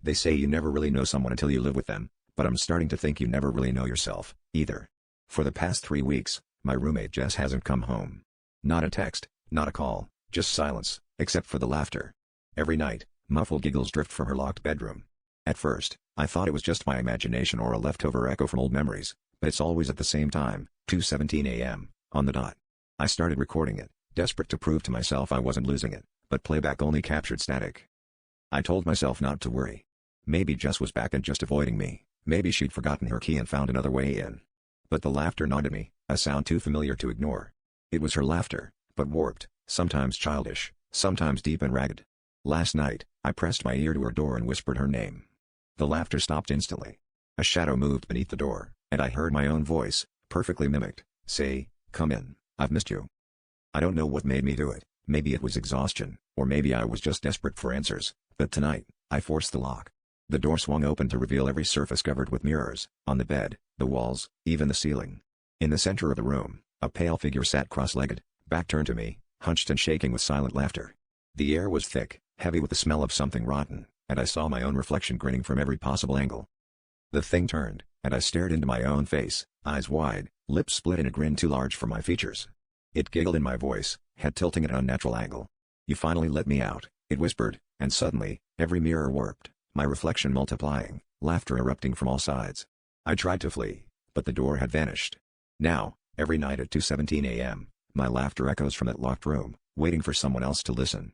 They say you never really know someone until you live with them, but I'm starting to think you never really know yourself, either. For the past 3 weeks, my roommate Jess hasn't come home. Not a text, not a call, just silence, except for the laughter. Every night, muffled giggles drift from her locked bedroom. At first, I thought it was just my imagination or a leftover echo from old memories, but it's always at the same time, 2:17 a.m., on the dot. I started recording it, desperate to prove to myself I wasn't losing it, but playback only captured static. I told myself not to worry. Maybe Jess was back and just avoiding me, maybe she'd forgotten her key and found another way in. But the laughter gnawed at me, a sound too familiar to ignore. It was her laughter, but warped, sometimes childish, sometimes deep and ragged. Last night, I pressed my ear to her door and whispered her name. The laughter stopped instantly. A shadow moved beneath the door, and I heard my own voice, perfectly mimicked, say, "Come in, I've missed you." I don't know what made me do it, maybe it was exhaustion, or maybe I was just desperate for answers, but tonight, I forced the lock. The door swung open to reveal every surface covered with mirrors, on the bed, the walls, even the ceiling. In the center of the room, a pale figure sat cross-legged, back turned to me, hunched and shaking with silent laughter. The air was thick, heavy with the smell of something rotten, and I saw my own reflection grinning from every possible angle. The thing turned, and I stared into my own face, eyes wide, lips split in a grin too large for my features. It giggled in my voice, head tilting at an unnatural angle. "You finally let me out," it whispered, and suddenly, every mirror warped, my reflection multiplying, laughter erupting from all sides. I tried to flee, but the door had vanished. Now, every night at 2:17 a.m., my laughter echoes from that locked room, waiting for someone else to listen.